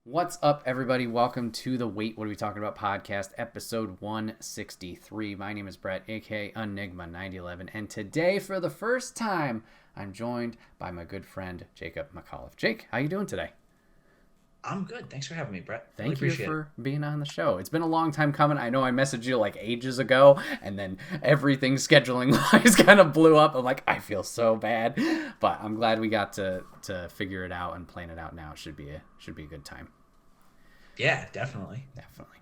What's up, everybody? Welcome to the Wait, What Are We Talking About podcast, episode 163. My name is Bret, aka Enigma 9011, and today, for the first time, I'm joined by my good friend Jacob McAuliffe. Jake, how you doing today? I'm good. Thanks for having me, Brett. Really Thank you appreciate it. for being on the show. It's been a long time coming. I know I messaged you like ages ago, and then everything scheduling wise kind of blew up. I'm like, I feel so bad, but I'm glad we got to figure it out and plan it out now. It should be a good time. Yeah, definitely. Definitely.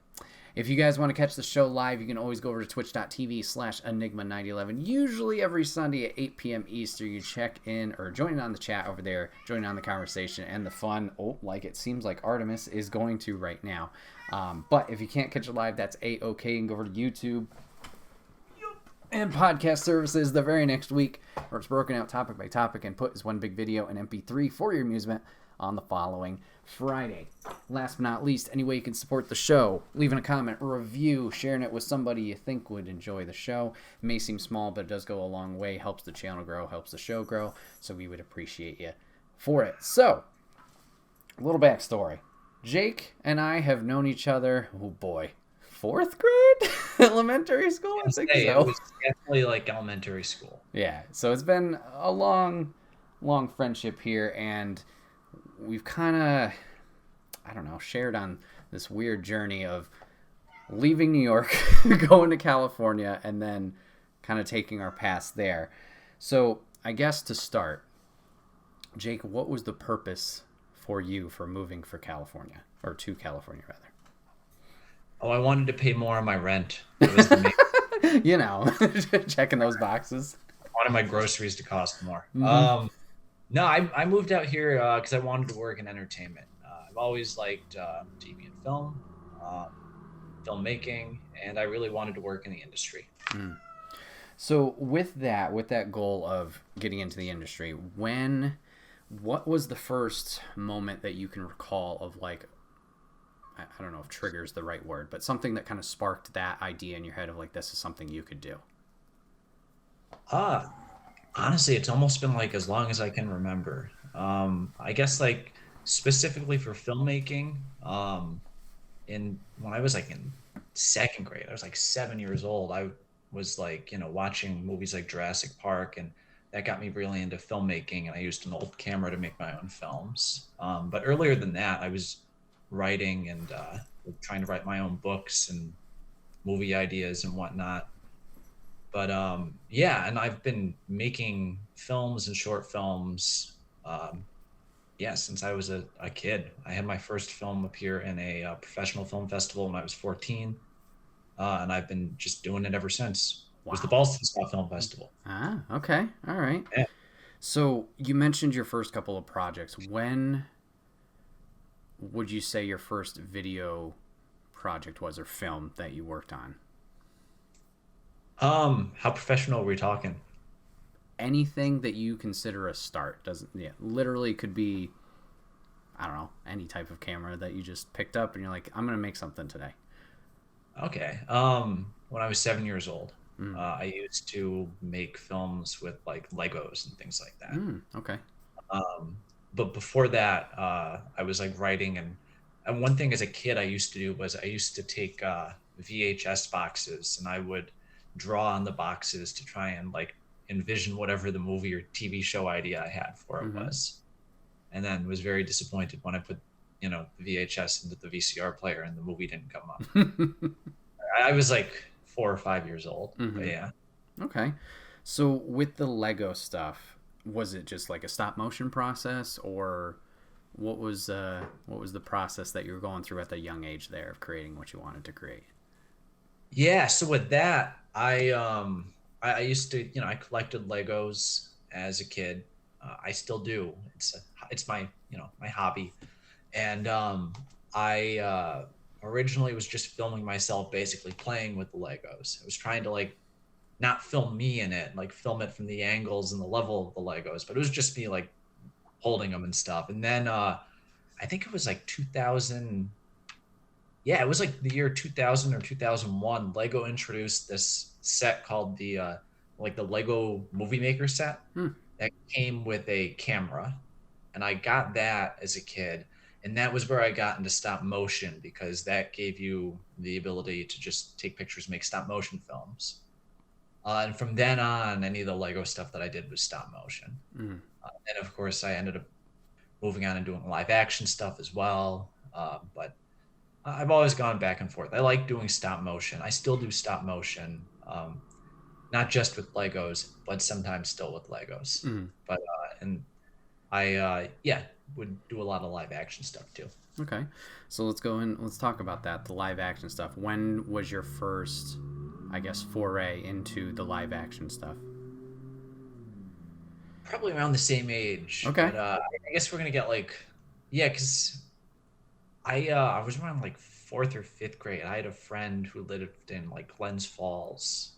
If you guys want to catch the show live, you can always go over to twitch.tv/Enigma9011. Usually every Sunday at 8 p.m. Eastern, you check in or join in on the chat over there, join in on the conversation and the fun. Oh, like it seems like Artemis is going to right now. But if you can't catch it live, that's A-OK. You can go over to YouTube and podcast services the very next week, where it's broken out topic by topic and put as one big video and MP3 for your amusement on the following Friday. Last but not least, any way you can support the show, leaving a comment, a review, sharing it with somebody you think would enjoy the show. It may seem small, but it does go a long way, helps the channel grow, helps the show grow, so we would appreciate you for it. So, a little backstory. Jake and I have known each other, oh boy, fourth grade? Elementary school? I think It so. was definitely like elementary school. Yeah, so it's been a long friendship here, and we've kind of, I don't know, shared on this weird journey of leaving New York, going to California, and then kind of taking our paths there. So I guess to start, Jake, what was the purpose for you for moving for California, or to California rather? Oh, I wanted to pay more on my rent. That was the main. You know, checking those boxes. I wanted my groceries to cost more. Mm-hmm. No, I moved out here because I wanted to work in entertainment. I've always liked TV and film, um, filmmaking, and I really wanted to work in the industry. Mm. So with that goal of getting into the industry, what was the first moment that you can recall of, like, I don't know if trigger is the right word, but something that kind of sparked that idea in your head of like, this is something you could do? Uh, Honestly, it's almost been like as long as I can remember. I guess like specifically for filmmaking, in when I was like in second grade, I was like 7 years old. I was like, watching movies like Jurassic Park, and that got me really into filmmaking. And I used an old camera to make my own films. But earlier than that, I was writing and trying to write my own books and movie ideas and whatnot. But yeah, and I've been making films and short films. Um, yeah, since I was a kid. I had my first film appear in a professional film festival when I was 14, and I've been just doing it ever since. It was the Wow. Boston Small Film Festival. Ah, okay. All right. Yeah. So you mentioned your first couple of projects. When would you say your first video project was, or film that you worked on? How professional are we talking? Anything that you consider a start. Doesn't, yeah, literally could be, I don't know, any type of camera that you just picked up and you're like, I'm gonna make something today. Okay. When I was 7 years old, Mm. I used to make films with like Legos and things like that. Mm, okay. Um, but before that, I was like writing, and one thing as a kid I used to do was I used to take VHS boxes and I would draw on the boxes to try and like envision whatever the movie or TV show idea I had for it Mm-hmm. was, and then was very disappointed when I put the VHS into the VCR player and the movie didn't come up. I was like 4 or 5 years old, but Mm-hmm. yeah. Okay. So with the Lego stuff, was it just like a stop motion process, or what was the process that you were going through at the young age there of creating what you wanted to create? Yeah, so with that, I used to, I collected Legos as a kid. I still do. It's my, my hobby. And I originally was just filming myself basically playing with the Legos. I was trying to like not film me in it, like film it from the angles and the level of the Legos, but it was just me like holding them and stuff. And then I think it was like 2000, yeah, it was like the year 2000 or 2001. Lego introduced this set called the Lego Movie Maker set Hmm. that came with a camera, and I got that as a kid. And that was where I got into stop motion, because that gave you the ability to just take pictures, make stop motion films. And from then on, any of the Lego stuff that I did was stop motion. Mm. And of course, I ended up moving on and doing live action stuff as well. But I've always gone back and forth. I like doing stop motion. I still do stop motion, not just with Legos, but sometimes still with Legos. Mm. But and I yeah, would do a lot of live action stuff too. Okay, so let's go in. Let's talk about that, the live action stuff. When was your first, I guess, foray into the live action stuff? Probably around the same age. Okay. But I guess we're gonna get like, yeah, because I was around like fourth or fifth grade. I had a friend who lived in like Glens Falls,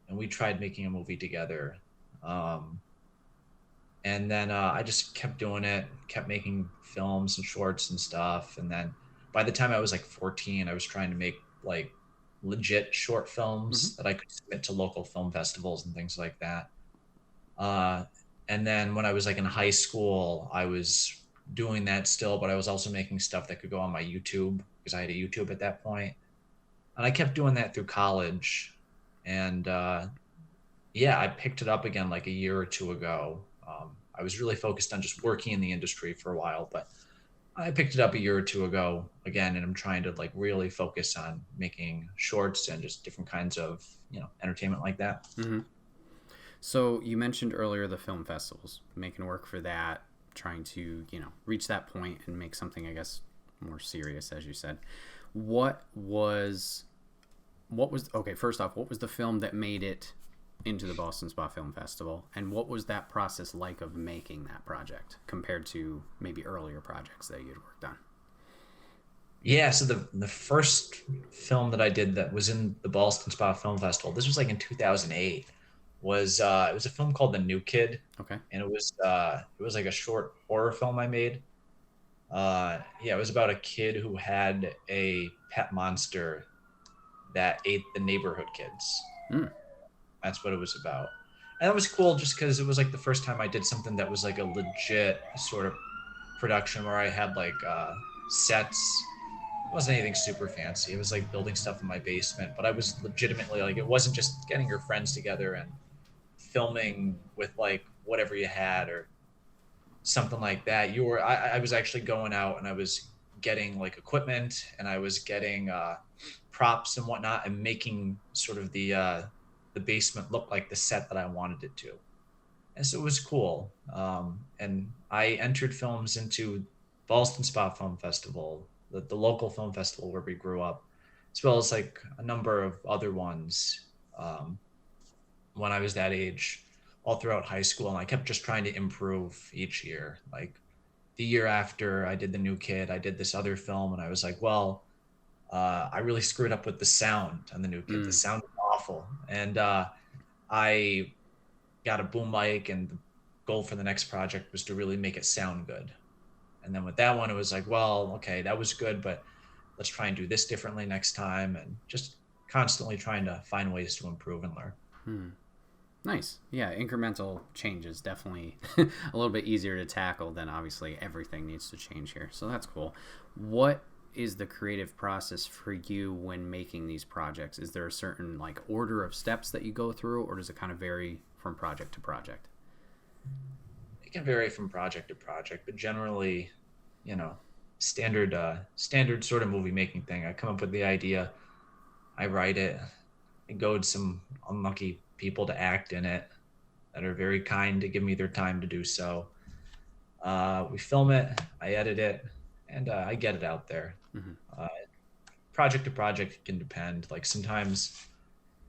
and we tried making a movie together. Um, and then I just kept doing it, kept making films and shorts and stuff. And then by the time I was like 14, I was trying to make like legit short Mm-hmm. films that I could submit to local film festivals and things like that. Uh, and then when I was like in high school, I was doing that still, but I was also making stuff that could go on my YouTube, because I had a YouTube at that point. And I kept doing that through college. And yeah, I picked it up again like a year or two ago. I was really focused on just working in the industry for a while, but I picked it up a year or two ago again, and I'm trying to like really focus on making shorts and just different kinds of, entertainment like that. Mm-hmm. So you mentioned earlier the film festivals, making work for that, trying to, reach that point and make something, I guess, more serious, as you said. What was, okay, first off, what was the film that made it into the Boston Spa Film Festival, and what was that process like of making that project compared to maybe earlier projects that you'd worked on? Yeah, so the first film that I did that was in the Boston Spa Film Festival, this was like in 2008, was it was a film called The New Kid, Okay. and it was like a short horror film I made. Yeah, it was about a kid who had a pet monster that ate the neighborhood kids. Mm. That's what it was about. And that was cool just because it was like the first time I did something that was like a legit sort of production where I had like sets. It wasn't anything super fancy. It was like building stuff in my basement, but I was legitimately like, it wasn't just getting your friends together and filming with like whatever you had or something like that. I was actually going out and I was getting like equipment, and I was getting props and whatnot, and making sort of the basement look like the set that I wanted it to. And so it was cool. And I entered films into Boston Spa Film Festival, the local film festival where we grew up, as well as like a number of other ones um, when I was that age, all throughout high school. And I kept just trying to improve each year. Like the year after I did The New Kid, I did this other film, and I was like, well, I really screwed up with the sound on The New Kid. The Mm. sound was awful. And I got a boom mic, and the goal for the next project was to really make it sound good. And then with that one, it was like, well, okay, that was good, but let's try and do this differently next time. And just constantly trying to find ways to improve and learn. Hmm. Nice. Yeah, incremental changes definitely a little bit easier to tackle than obviously everything needs to change here. So that's cool. What is the creative process for you when making these projects? Is there a certain like order of steps that you go through, or does it kind of vary from project to project? It can vary from project to project, but generally, you know, standard sort of movie making thing. I come up with the idea, I write it, I goad some unlucky people to act in it that are very kind to give me their time to do so. We film it, I edit it, and I get it out there. Mm-hmm. Uh, Project to project can depend. Like sometimes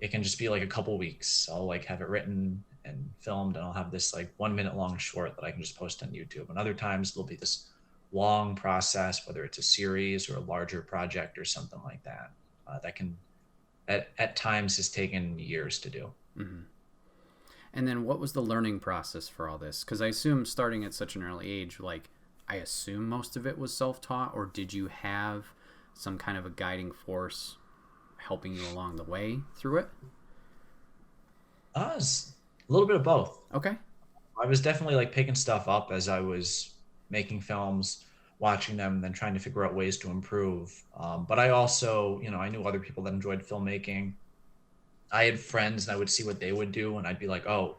it can just be like a couple weeks. I'll like have it written and filmed, and I'll have this like 1 minute long short that I can just post on YouTube. And other times it'll be this long process, whether it's a series or a larger project or something like that. That can at times has taken years to do. Mm-hmm. And then what was the learning process for all this? Because I assume starting at such an early age, like I assume most of it was self-taught, or did you have some kind of a guiding force helping you along the way through it? It's a little bit of both. Okay. I was definitely like picking stuff up as I was making films. watching them and then trying to figure out ways to improve. But I also, I knew other people that enjoyed filmmaking. I had friends and I would see what they would do and I'd be like, oh,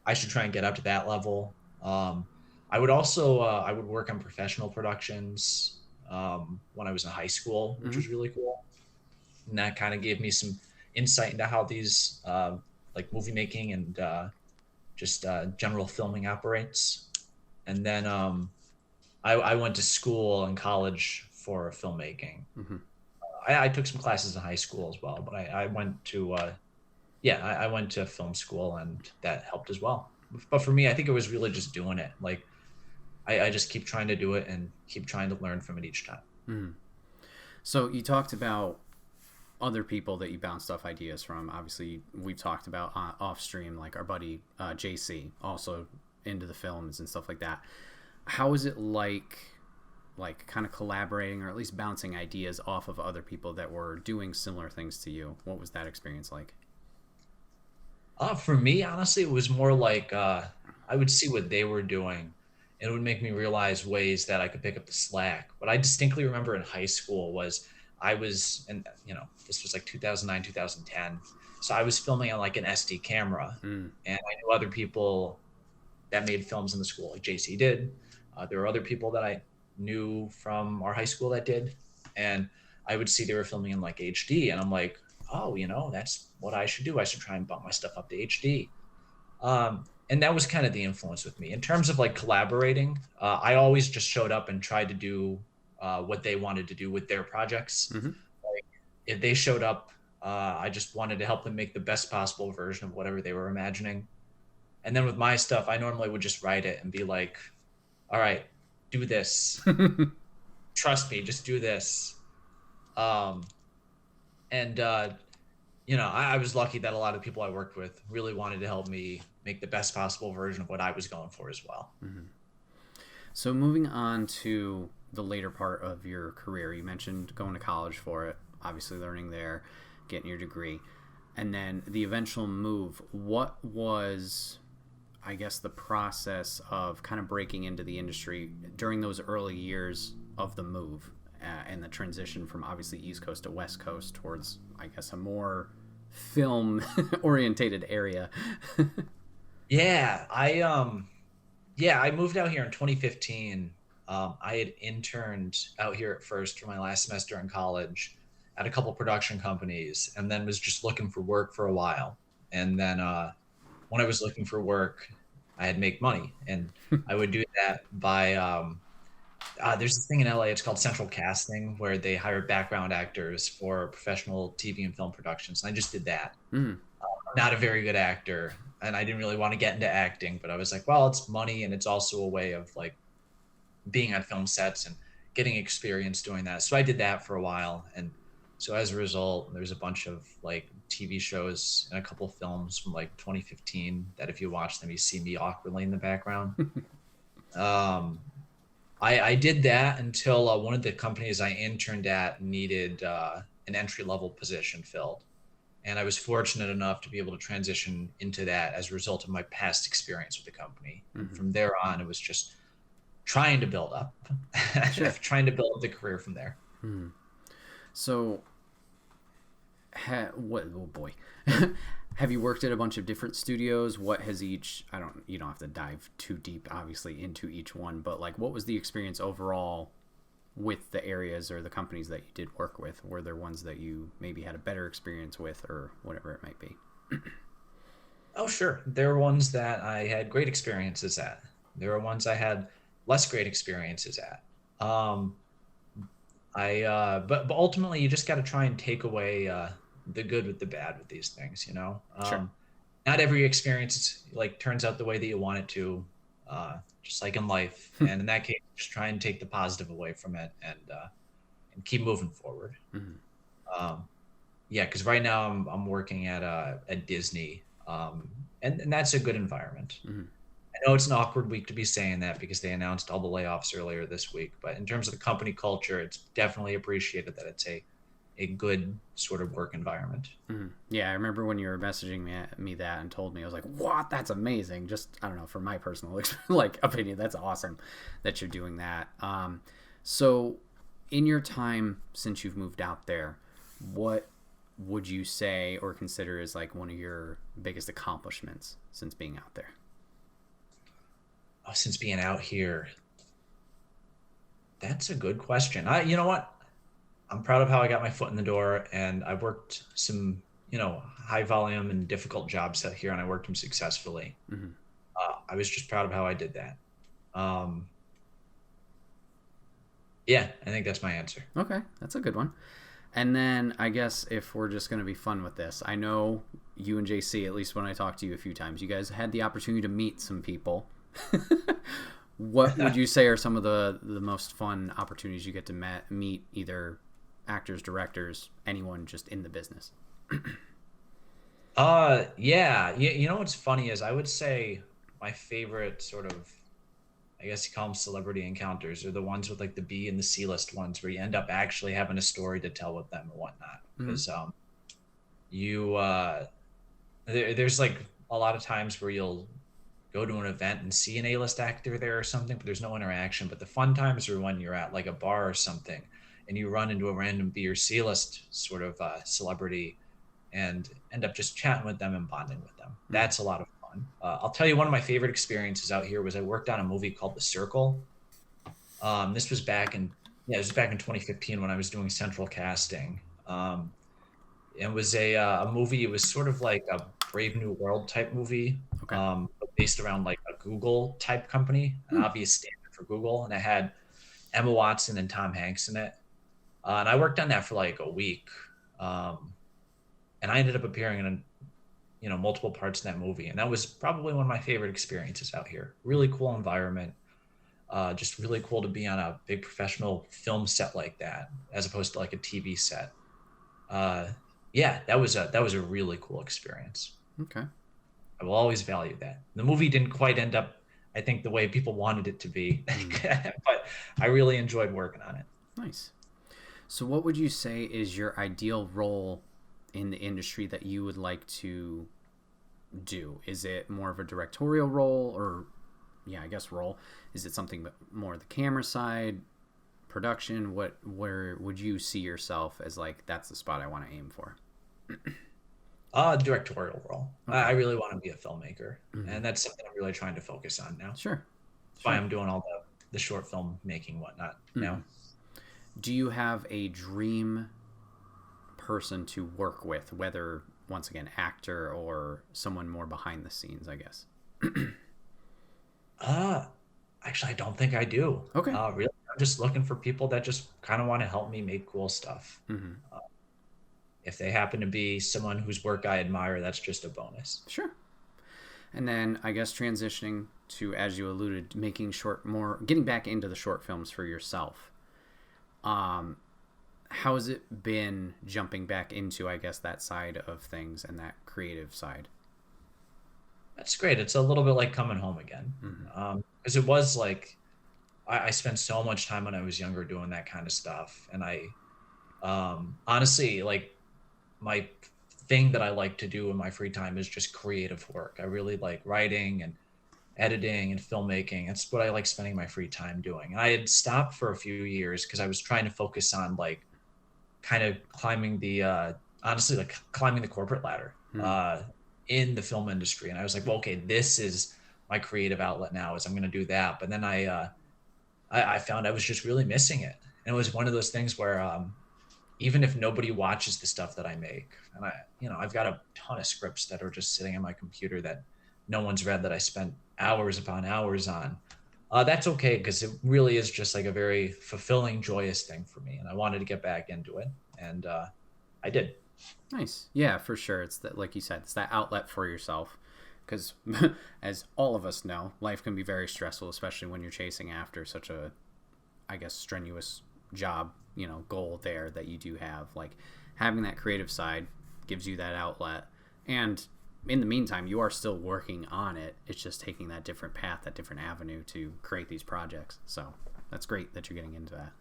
I should try and get up to that level. I would also I would work on professional productions when I was in high school, which Mm-hmm. was really cool, and that kind of gave me some insight into how these like movie making and just general filming operates. And then I went to school and college for filmmaking. Mm-hmm. I took some classes in high school as well, but I went to I went to film school and that helped as well. But for me, I think it was really just doing it. Like I just keep trying to do it and keep trying to learn from it each time. Mm-hmm. So you talked about other people that you bounced off ideas from. Obviously, we've talked about off stream, like our buddy JC, also into the films and stuff like that. How is it like kind of collaborating or at least bouncing ideas off of other people that were doing similar things to you? What was that experience like? For me, honestly, it was more like I would see what they were doing, and it would make me realize ways that I could pick up the slack. What I distinctly remember in high school was I was, and this was like 2009, 2010. So I was filming on like an SD camera, Mm. and I knew other people that made films in the school, like JC did. There were other people that I knew from our high school that did, and I would see they were filming in like HD, and I'm like, oh, that's what I should do. I should try and bump my stuff up to HD. And that was kind of the influence with me in terms of like collaborating. I always just showed up and tried to do what they wanted to do with their projects. Mm-hmm. Like if they showed up, I just wanted to help them make the best possible version of whatever they were imagining. And then with my stuff, I normally would just write it and be like, all right, do this. Trust me, just do this. Um, and I was lucky that a lot of people I worked with really wanted to help me make the best possible version of what I was going for as well. Mm-hmm. So moving on to the later part of your career, you mentioned going to college for it, obviously learning there, getting your degree, and then the eventual move. What was, I guess, the process of kind of breaking into the industry during those early years of the move and the transition from obviously East Coast to West Coast towards, I guess, a more film orientated area? I moved out here in 2015. I had interned out here at first for my last semester in college at a couple production companies, and then was just looking for work for a while. And then when I was looking for work, I had to make money, and I would do that by there's this thing in LA. It's called central casting, where they hire background actors for professional TV and film productions. And I just did that. Mm. I'm not a very good actor, and I didn't really want to get into acting, but I was like, well, it's money, and it's also a way of like being on film sets and getting experience doing that. So I did that for a while, and so as a result, there's a bunch of like TV shows and a couple films from like 2015 that if you watch them, you see me awkwardly in the background. I did that until one of the companies I interned at needed an entry level position filled. And I was fortunate enough to be able to transition into that as a result of my past experience with the company. Mm-hmm. And from there on, it was just trying to build up, Sure. trying to build the career from there. Mm-hmm. So, what? Oh boy, have you worked at a bunch of different studios? What has each? You don't have to dive too deep, obviously, into each one. But like, what was the experience overall with the areas or the companies that you did work with? Were there ones that you maybe had a better experience with, or whatever it might be? Oh, sure. There were ones that I had great experiences at. There were ones I had less great experiences at. But ultimately, you just got to try and take away the good with the bad with these things. Sure. Not every experience like turns out the way that you want it to, just like in life. And in that case, just try and take the positive away from it and keep moving forward. Mm-hmm. Yeah, because right now I'm working at Disney, and that's a good environment. Mm-hmm. I know it's an awkward week to be saying that because they announced all the layoffs earlier this week, but in terms of the company culture, it's definitely appreciated that it's a good sort of work environment. Mm-hmm. Yeah, I remember when you were messaging me that and told me, I was like, "What? That's amazing!" Just I don't know, from my personal like opinion, that's awesome that you're doing that. So, in your time since you've moved out there, what would you say or consider as like one of your biggest accomplishments since being out there? Oh, since being out here, that's a good question. You know what? I'm proud of how I got my foot in the door, and I've worked some, high volume and difficult jobs out here, and I worked them successfully. Mm-hmm. I was just proud of how I did that. Um, yeah, I think that's my answer. Okay, that's a good one. And then I guess if we're just going to be fun with this, I know you and JC, at least when I talked to you a few times, you guys had the opportunity to meet some people. What would you say are some of the most fun opportunities you get to meet either actors, directors, anyone just in the business? Yeah. You know what's funny is I would say my favorite sort of, I guess you call them celebrity encounters, are the ones with like the B and the C list ones where you end up actually having a story to tell with them and whatnot. Mm-hmm. Because you there's like a lot of times where you'll go to an event and see an A-list actor there or something, but there's no interaction. But the fun times are when you're at like a bar or something and you run into a random B or C list sort of celebrity and end up just chatting with them and bonding with them. Mm-hmm. That's a lot of fun. I'll tell you, one of my favorite experiences out here was I worked on a movie called The Circle. This was back in, yeah, it was back in 2015 when I was doing central casting. It was a movie. It was sort of like a Brave New World type movie, Okay. based around like a Google type company, an obvious standard for Google, and it had Emma Watson and Tom Hanks in it. And I worked on that for like a week, and I ended up appearing in multiple parts of that movie, and that was probably one of my favorite experiences out here. Really cool environment, just really cool to be on a big professional film set like that, as opposed to like a TV set. Yeah, that was a really cool experience. Okay. I will always value that. The movie didn't quite end up, I think, the way people wanted it to be, but I really enjoyed working on it. Nice. So, what would you say is your ideal role in the industry that you would like to do? Is it more of a directorial role, or, yeah, I guess role? Is it something more the camera side, production? Where would you see yourself as like that's the spot I want to aim for? Directorial role. Okay. I really want to be a filmmaker, Mm-hmm. and that's something I'm really trying to focus on now. Sure. That's why I'm doing all the short film making whatnot now. Mm-hmm. Do you have a dream person to work with, whether once again actor or someone more behind the scenes, I guess? Uh, Actually, I don't think I do. Okay. Really, I'm just looking for people that just kind of want to help me make cool stuff. Mm-hmm. If they happen to be someone whose work I admire, that's just a bonus. Sure. And then I guess transitioning to, as you alluded, getting back into the short films for yourself. How has it been jumping back into, I guess, that side of things and that creative side? That's great. It's a little bit like coming home again. Mm-hmm. Because it was like I spent so much time when I was younger doing that kind of stuff. And I honestly, like, my thing that I like to do in my free time is just creative work. I really like writing and editing and filmmaking. It's what I like spending my free time doing. And I had stopped for a few years because I was trying to focus on like kind of climbing the honestly, like climbing the corporate ladder in the film industry. And I was like, well, okay, this is my creative outlet now, is I'm going to do that. But then I found I was just really missing it. And it was one of those things where even if nobody watches the stuff that I make, and I've got a ton of scripts that are just sitting on my computer that no one's read, that I spent hours upon hours on. That's okay, because it really is just like a very fulfilling, joyous thing for me. And I wanted to get back into it, and I did. Nice. Yeah, for sure. It's that, like you said, it's that outlet for yourself. Because as all of us know, life can be very stressful, especially when you're chasing after such a, I guess, strenuous job, goal there that you do have. Like, having that creative side gives you that outlet. And in the meantime, you are still working on it. It's just taking that different path, that different avenue to create these projects. So that's great that you're getting into that.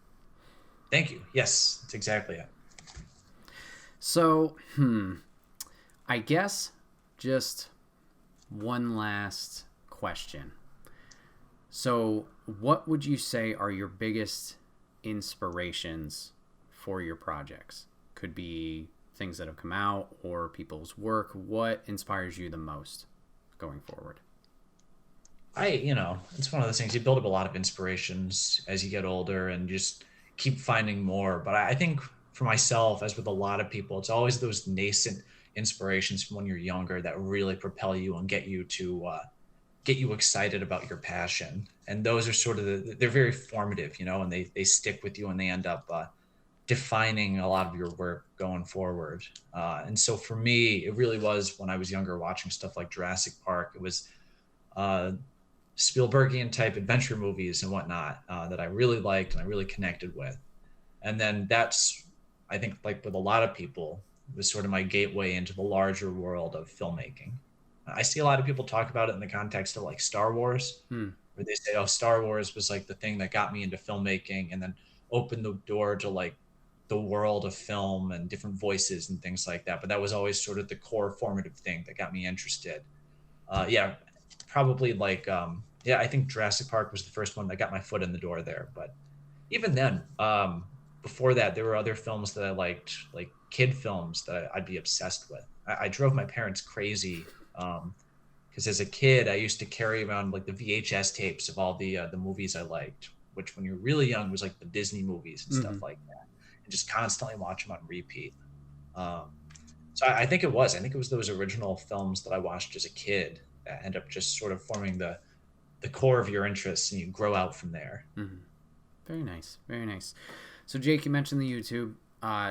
Thank you. Yes, that's exactly it. So, I guess just one last question. So, what would you say are your biggest inspirations for your projects? Could be things that have come out or people's work. What inspires you the most going forward? It's one of those things. You build up a lot of inspirations as you get older and just keep finding more. But I think for myself, as with a lot of people, it's always those nascent inspirations from when you're younger that really propel you and get you excited about your passion. And those are sort of they're very formative, and they stick with you and they end up defining a lot of your work going forward. And so for me, it really was when I was younger watching stuff like Jurassic Park. It was uh, Spielbergian type adventure movies and whatnot that I really liked and I really connected with. And then that's, I think, like with a lot of people, was sort of my gateway into the larger world of filmmaking. I see a lot of people talk about it in the context of like Star Wars, Hmm. where they say, oh, Star Wars was like the thing that got me into filmmaking and then opened the door to like the world of film and different voices and things like that. But that was always sort of the core formative thing that got me interested. Yeah, probably like, yeah, I think Jurassic Park was the first one that got my foot in the door there. But even then, before that, there were other films that I liked, like kid films that I'd be obsessed with. I drove my parents crazy because as a kid, I used to carry around like the VHS tapes of all the movies I liked, which when you're really young was like the Disney movies and Mm-hmm. stuff like that, and just constantly watch them on repeat. Um, so I think it was those original films that I watched as a kid that end up just sort of forming the core of your interests, and you grow out from there. Mm-hmm. Very nice. Very nice. So, Jake, you mentioned the YouTube.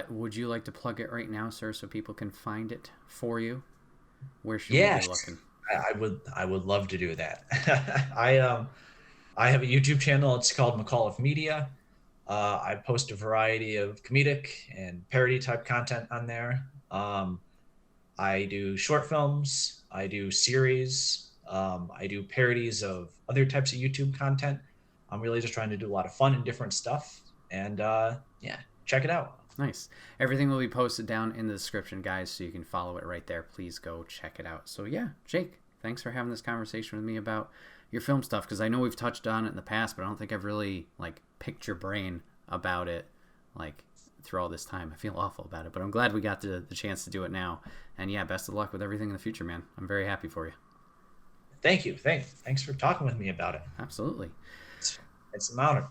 Would you like to plug it right now, sir, so people can find it for you? Where should we be Yes, looking? I would love to do that. I have a YouTube channel. It's called McAuliffe Media. I post a variety of comedic and parody type content on there. I do short films. I do series. I do parodies of other types of YouTube content. I'm really just trying to do a lot of fun and different stuff. And yeah, check it out. Nice. Everything will be posted down in the description, guys, so you can follow it right there. Please go check it out. So, yeah, Jake, thanks for having this conversation with me about your film stuff, because I know we've touched on it in the past, but I don't think I've really, like, picked your brain about it, like, through all this time. I feel awful about it, but I'm glad we got the chance to do it now. And, yeah, best of luck with everything in the future, man. I'm very happy for you. Thank you. Thanks for talking with me about it. Absolutely. It's an honor.